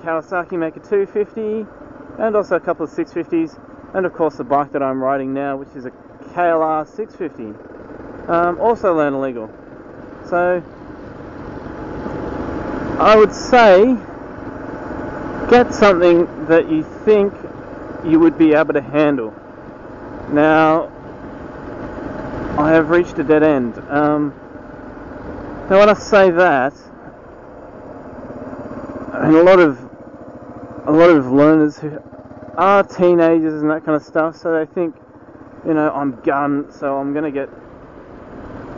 Kawasaki make a 250 and also a couple of 650s, and of course the bike that I'm riding now, which is a KLR 650, also learn illegal. So I would say get something that you think you would be able to handle. Now, I have reached a dead end. Now when I say that, I mean, a lot of learners who are teenagers and that kind of stuff, so they think, you know, I'm gun, so I'm gonna get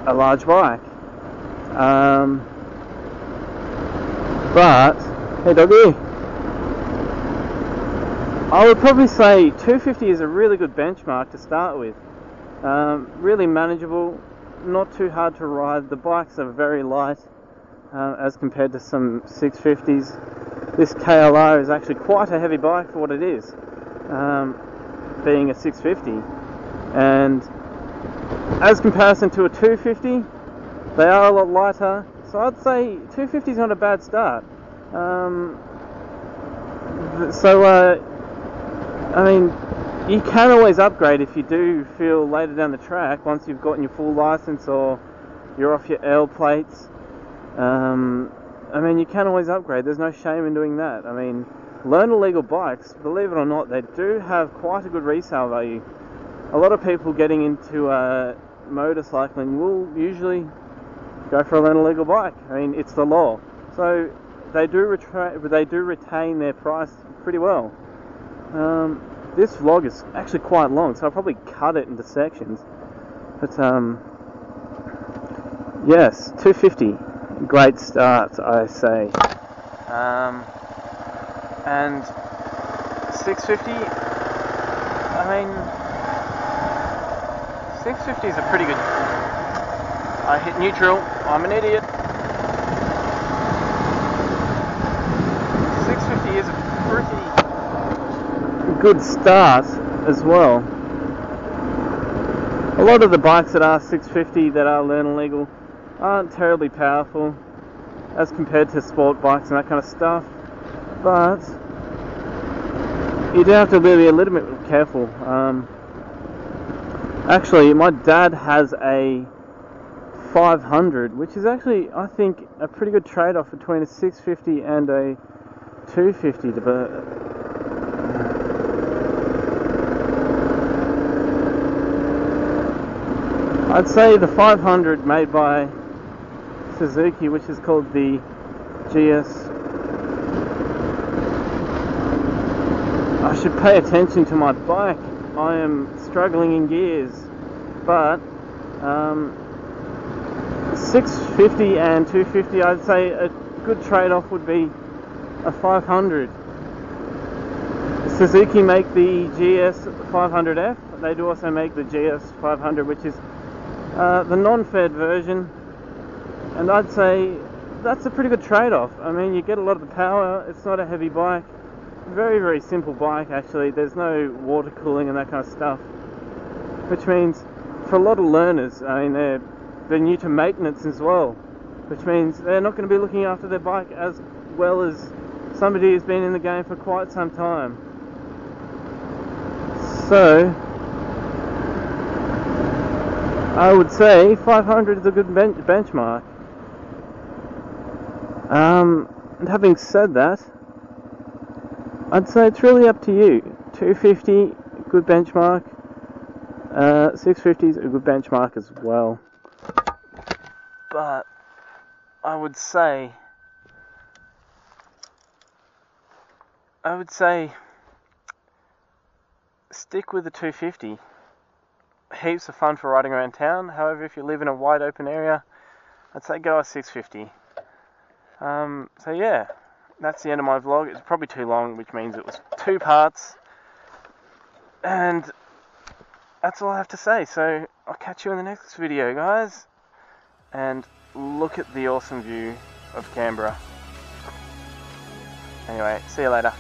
a large bike. But hey doggy, I would probably say 250 is a really good benchmark to start with. Really manageable, not too hard to ride. The bikes are very light as compared to some 650s. This KLR is actually quite a heavy bike for what it is, being a 650. And as comparison to a 250, they are a lot lighter. So I'd say 250 is not a bad start. I mean, you can always upgrade if you do feel later down the track, once you've gotten your full license or you're off your L plates. I mean, you can always upgrade. There's no shame in doing that. I mean, learn illegal bikes, believe it or not, they do have quite a good resale value. A lot of people getting into motorcycling will usually go for a learn illegal bike. I mean, it's the law. So they do retain their price pretty well. This vlog is actually quite long, so I'll probably cut it into sections. But yes, 250, great start, I say. And 650, I mean, 650 is a pretty good. I hit neutral. I'm an idiot. 650 is a pretty good start as well. A lot of the bikes that are 650 that are learn illegal aren't terribly powerful as compared to sport bikes and that kind of stuff, but you do have to be a little bit careful. Actually, my dad has a 500, which is actually, I think, a pretty good trade-off between a 650 and a 250. I'd say the 500 made by Suzuki, which is called the GS. I should pay attention to my bike. I am struggling in gears, but 650 and 250, I'd say a good trade-off would be a 500. Suzuki make the GS 500F. They do also make the GS 500, which is the non-fed version, and I'd say that's a pretty good trade-off. I mean, you get a lot of the power. It's not a heavy bike. Very, very simple bike, actually. There's no water cooling and that kind of stuff, which means for a lot of learners, I mean, they're new to maintenance as well, which means they're not going to be looking after their bike as well as somebody who's been in the game for quite some time. So I would say 500 is a good benchmark. And having said that, I'd say it's really up to you. 250, good benchmark. 650 is a good benchmark as well. But I would say stick with the 250. Heaps of fun for riding around town. However, if you live in a wide open area, I'd say go a 650. So yeah, that's the end of my vlog. It's probably too long, which means it was 2 parts. And that's all I have to say. So I'll catch you in the next video, guys. And look at the awesome view of Canberra. Anyway, see you later.